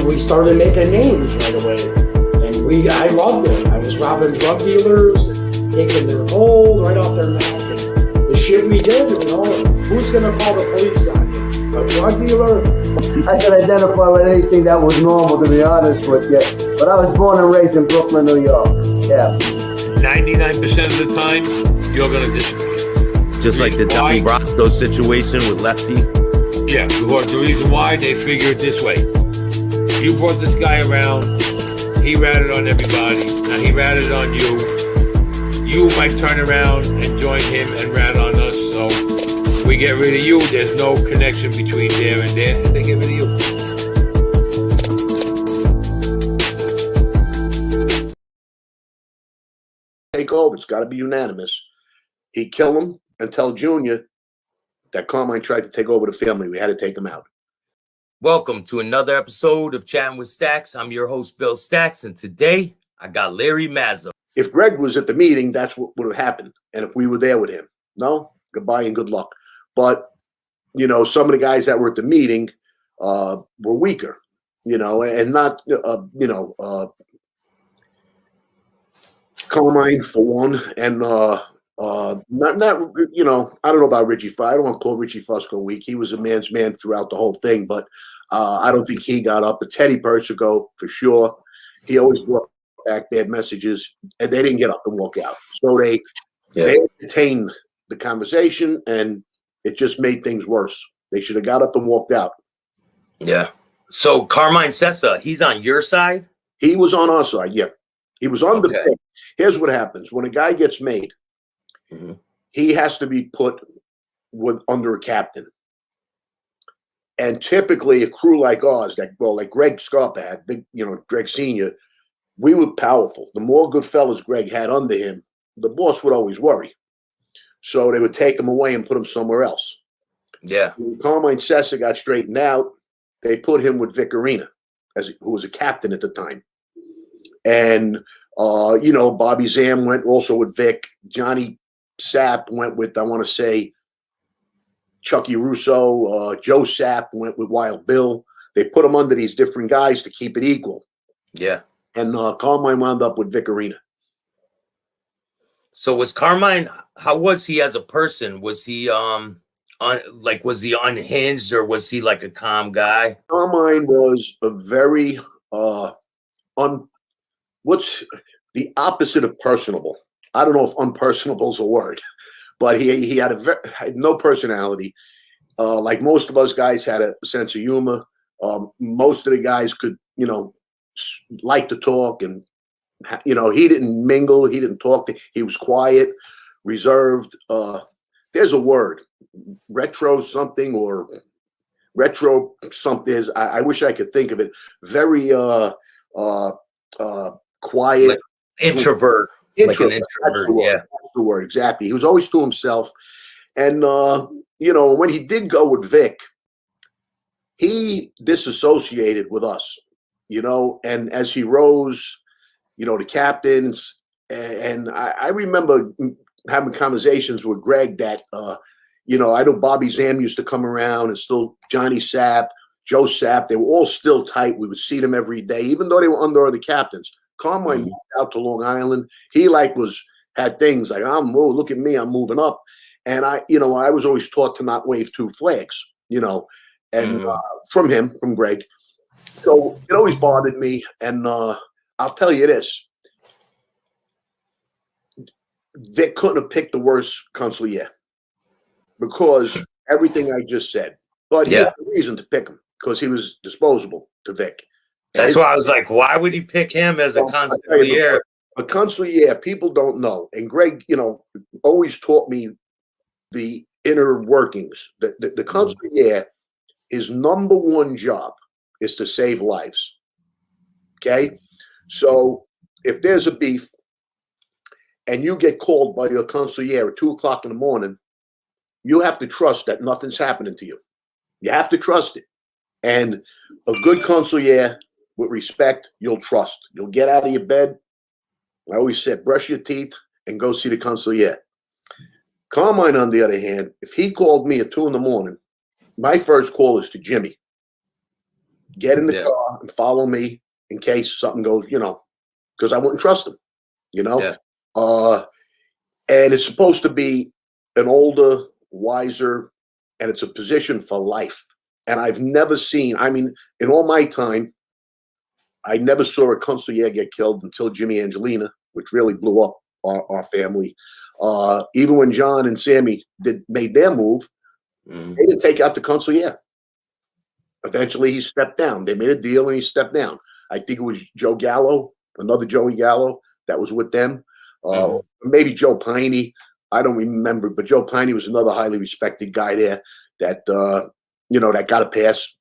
we started making names right away. And I loved it. I was robbing drug dealers, and taking their gold right off their neck. And the shit we did, who's going to call the police on you? A drug dealer? I can identify with anything that was normal, to be honest with you. But I was born and raised in Brooklyn, New York. Yeah. 99% of the time, you're going to disagree. Just like the Donnie Brasco situation with Lefty. Yeah, because the reason why, they figure it this way. You brought this guy around, he ratted on everybody, now he ratted on you. You might turn around and join him and rat on us, so we get rid of you. There's no connection between there and there, and they get rid of you. Take over. It's got to be unanimous. He'd kill him and tell Junior that Carmine tried to take over the family. We had to take him out. Welcome to another episode of Chatting with Staxx. I'm your host, Bill Staxx, and today I got Larry Mazza. If Greg was at the meeting, that's what would have happened. And if we were there with him, no, goodbye and good luck. But, some of the guys that were at the meeting were weaker, and not, Carmine for one, and not I don't know about Richie Fuss. I don't want to call Richie Fusco weak. He was a man's man throughout the whole thing, but I don't think he got up. But Teddy Persico, for sure, he always brought back bad messages, and they didn't get up and walk out. So they entertained the conversation, and it just made things worse. They should have got up and walked out. Yeah. So Carmine Sessa, he's on your side? He was on our side, yeah. He was on the pit. Here's what happens. When a guy gets made, he has to be put under a captain. And typically a crew like ours, like Greg Scarpa had, Greg Sr., we were powerful. The more good fellas Greg had under him, the boss would always worry. So they would take him away and put him somewhere else. Yeah. When Carmine Sessa got straightened out, they put him with Vic Arena, who was a captain at the time. And, Bobby Zam went also with Vic. Johnny Sapp went with, I want to say, Chucky Russo. Joe Sapp went with Wild Bill. They put him under these different guys to keep it equal. Yeah. And Carmine wound up with Vic Arena. So was Carmine, how was he as a person? Was he was he unhinged, or was he like a calm guy? Carmine was a very what's the opposite of personable? I don't know if unpersonable is a word, but he had had no personality. Like most of us guys had a sense of humor. Most of the guys could, like to talk, and he didn't mingle. He didn't talk. He was quiet, reserved. There's a word, retro something or retro something is. I wish I could think of it. Very quiet, like introvert. Like an introvert. That's the word exactly. He was always to himself, and when he did go with Vic, he disassociated with us. And as he rose, the captains, and I remember having conversations with Greg that, I know Bobby Zam used to come around, and still Johnny Sapp, Joe Sapp, they were all still tight. We would see them every day, even though they were under other captains. Carmine moved out to Long Island. He had things like, look at me, I'm moving up. And I was always taught to not wave two flags, and from Greg. So it always bothered me. And I'll tell you this, Vic couldn't have picked the worst consigliere because everything I just said. But he had a reason to pick him because he was disposable to Vic. That's why I was like, why would he pick him as a consigliere? A consigliere, people don't know. And Greg, always taught me the inner workings. The consigliere, his number one job is to save lives. Okay? So if there's a beef and you get called by your consigliere at 2 o'clock in the morning, you have to trust that nothing's happening to you. You have to trust it. And a good consigliere, with respect, you'll trust. You'll get out of your bed. I always said, brush your teeth and go see the consigliere. Carmine, on the other hand, if he called me at 2 in the morning, my first call is to Jimmy. get in the Yeah. car and follow me in case something goes, because I wouldn't trust him, Yeah. And it's supposed to be an older, wiser, and it's a position for life. And I've never seen, in all my time, I never saw a consigliere get killed until Jimmy Angelina, which really blew up our family. Even when John and Sammy made their move, they didn't take out the consigliere. Eventually, he stepped down. They made a deal, and he stepped down. I think it was Joe Gallo, another Joey Gallo, that was with them. Maybe Joe Piney. I don't remember, but Joe Piney was another highly respected guy there that that got a pass.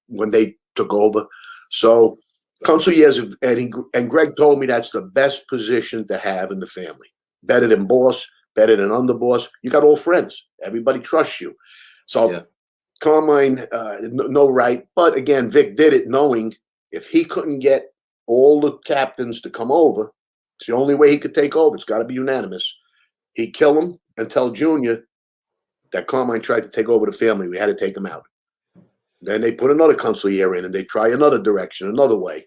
When they took over. So consiglieres, and Greg told me that's the best position to have in the family. Better than boss, better than underboss. You got all friends. Everybody trusts you. So Carmine, no right. But again, Vic did it knowing if he couldn't get all the captains to come over, it's the only way he could take over. It's got to be unanimous. He'd kill him and tell Junior that Carmine tried to take over the family. We had to take him out. Then they put another consigliere in, and they try another direction, another way.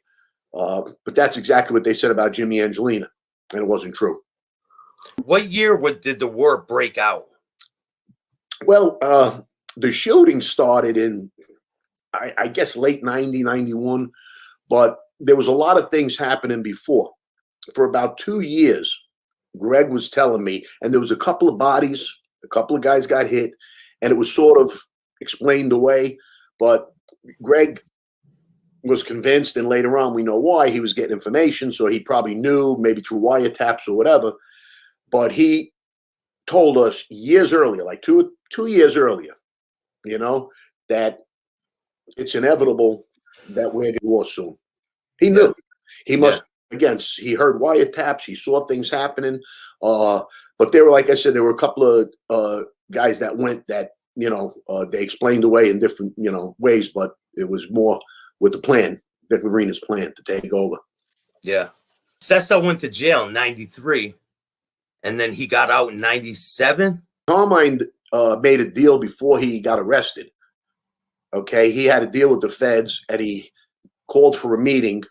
But that's exactly what they said about Jimmy Angelina, and it wasn't true. What year did the war break out? Well, the shooting started in, I guess, late 90, 91, but there was a lot of things happening before. For about 2 years, Greg was telling me, and there was a couple of bodies, a couple of guys got hit, and it was sort of explained away. But Greg was convinced, and later on we know why, he was getting information, so he probably knew, maybe through wiretaps or whatever. But he told us years earlier, like two years earlier, that it's inevitable that we're going to war soon. He knew. He must, again, he heard wiretaps, he saw things happening. But there were, like I said, there were a couple of guys that went that, they explained away in different, ways, but it was more with the plan, Vic Marina's plan to take over. Yeah. Cessa went to jail in 93, and then he got out in 97. Carmine made a deal before he got arrested. Okay, he had a deal with the feds, and he called for a meeting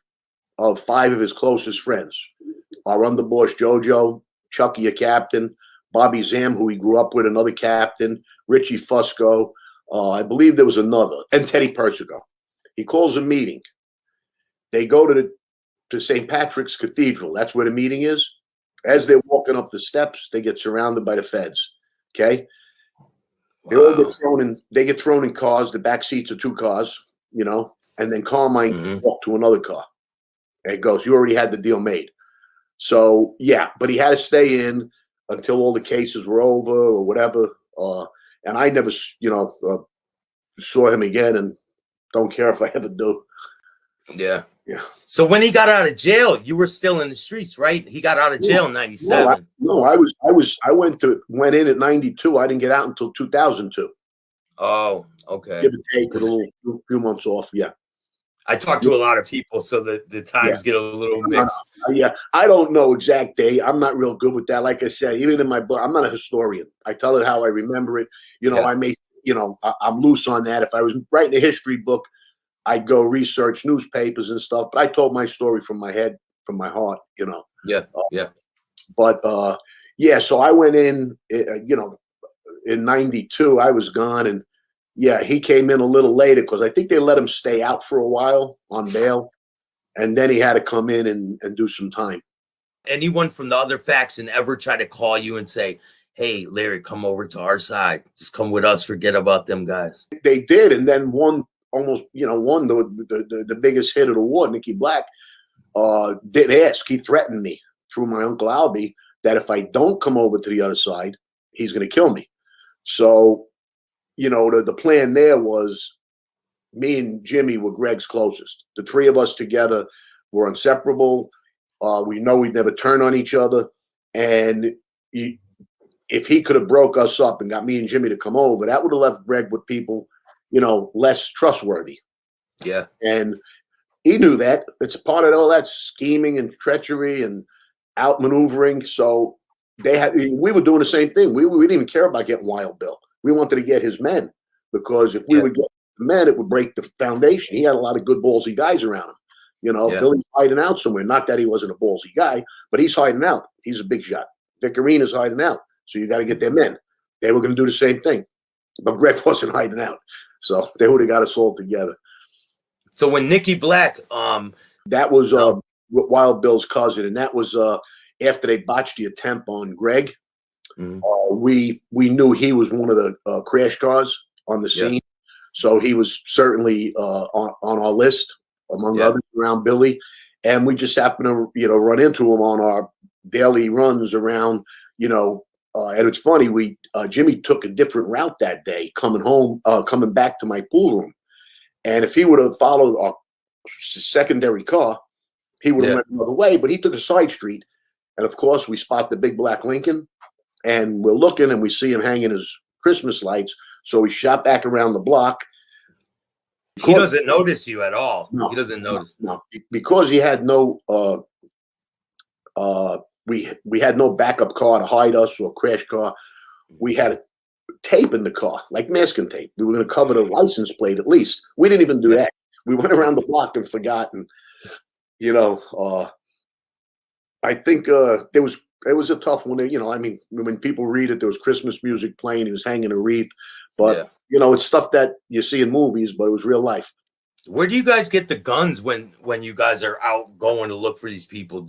of 5 of his closest friends. Our underboss, Jojo, Chucky, a captain, Bobby Zam, who he grew up with, another captain, Richie Fusco, I believe there was another, and Teddy Persico. He calls a meeting. They go to St. Patrick's Cathedral. That's where the meeting is. As they're walking up the steps, they get surrounded by the feds. Okay? Wow. They all get thrown in. They get thrown in cars. The back seats are 2 cars, and then Carmine walked to another car. And it goes, you already had the deal made. So, yeah, but he had to stay in until all the cases were over or whatever. And I never, saw him again, and don't care if I ever do. Yeah. Yeah. So when he got out of jail, you were still in the streets, right? He got out of jail in 97. I went in at 92. I didn't get out until 2002. Oh, okay. Give or take with a few months off. Yeah. I talked to a lot of people, so the times get a little mixed. Yeah. I don't know exact date. I'm not real good with that. Like I said, even in my book, I'm not a historian. I tell it how I remember it. I may, I'm loose on that. If I was writing a history book, I'd go research newspapers and stuff, but I told my story from my head, from my heart, Yeah. But, so I went in, in 92, I was gone, and he came in a little later because I think they let him stay out for a while on bail, and then he had to come in and do some time. Anyone from the other faction ever try to call you and say, hey, Larry, come over to our side. Just come with us. Forget about them guys. They did, and then one almost, won the biggest hit of the war, Nikki Black, didn't ask. He threatened me through my Uncle Albie that if I don't come over to the other side, he's going to kill me. So, the plan there was me and Jimmy were Greg's closest. The 3 of us together were inseparable. We know we'd never turn on each other. And if he could have broke us up and got me and Jimmy to come over, that would have left Greg with people, less trustworthy. Yeah. And he knew that. It's part of all that scheming and treachery and outmaneuvering. So we were doing the same thing. We didn't even care about getting Wild Bill. We wanted to get his men, because if we would get the men, it would break the foundation. He had a lot of good ballsy guys around him. You know, Yeah. Billy's hiding out somewhere. Not that he wasn't a ballsy guy, but he's hiding out. He's a big shot. Vic Arena's hiding out. So you got to get their men. They were going to do the same thing. But Greg wasn't hiding out. So they would have got us all together. So when Nikki Black, that was Wild Bill's cousin, and that was after they botched the attempt on Greg. Mhm. We knew he was one of the crash cars on the scene, so he was certainly on our list among others around Billy, and we just happened to run into him on our daily runs around, and it's funny, Jimmy took a different route that day coming back to my pool room, and if he would have followed our secondary car, he would have went another way, but he took a side street, and of course we spot the big black Lincoln, and we're looking and we see him hanging his Christmas lights, so we shot back around the block. He doesn't notice you at all. No, he doesn't notice. No, because he had no we had no backup car to hide us or crash car. We had a tape in the car, like masking tape. We were going to cover the license plate at least. We didn't even do that. We went around the block and forgot. And I think it was a tough one. I mean, when people read it, there was Christmas music playing. He was hanging a wreath, but it's stuff that you see in movies, but it was real life. Where do you guys get the guns when you guys are out going to look for these people?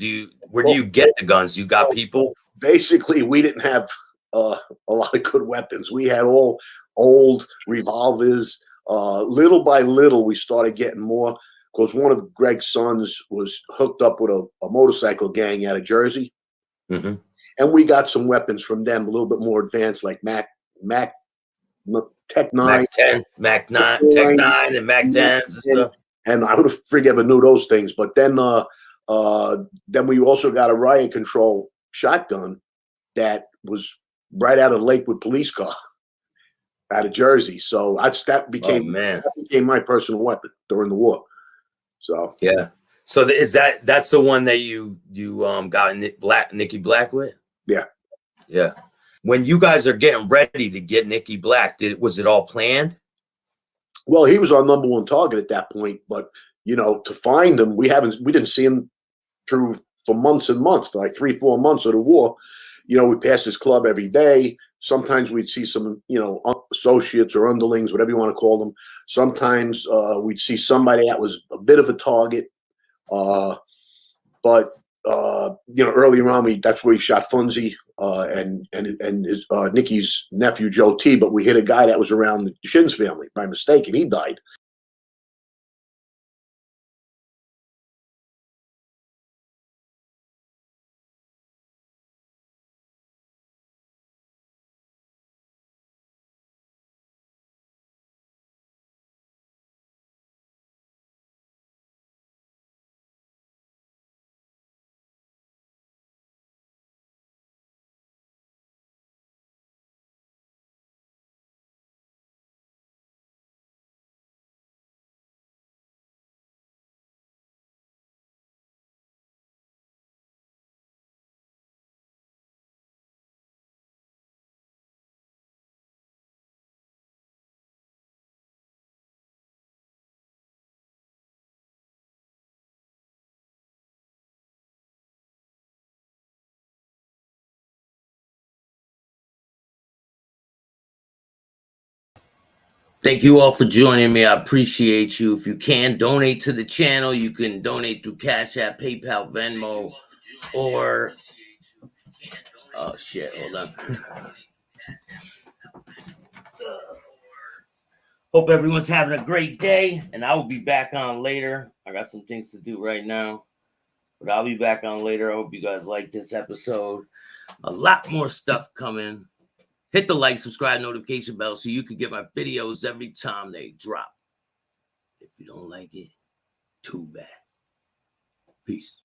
Where do you get the guns? You got people? Basically, we didn't have a lot of good weapons. We had all old revolvers. Little by little, we started getting more because one of Greg's sons was hooked up with a motorcycle gang out of Jersey. Mm-hmm. And we got some weapons from them, a little bit more advanced, like Tech 9. Tech 9 and Mac 10s and stuff. And I would have ever knew those things. But then we also got a riot control shotgun that was right out of Lakewood police car out of Jersey. So that became my personal weapon during the war. So So that's the one that you got Nikki Black with? Yeah. When you guys are getting ready to get Nikki Black, was it all planned? Well, he was our number one target at that point, but to find him, we didn't see him for months and months, for like 3-4 months of the war. We passed his club every day. Sometimes we'd see some, associates or underlings, whatever you want to call them. Sometimes we'd see somebody that was a bit of a target. But earlier on, that's where he shot Funzie and his, Nikki's nephew, Joe T. But we hit a guy that was around the Shins family by mistake, and he died. Thank you all for joining me. I appreciate you. If you can donate to the channel, you can donate through Cash App, PayPal, Venmo, or oh shit, hold on. Hope everyone's having a great day, and I will be back on later. I got some things to do right now, but I'll be back on later. I hope you guys like this episode. A lot more stuff coming. Hit the like, subscribe, notification bell so you can get my videos every time they drop. If you don't like it, too bad. Peace.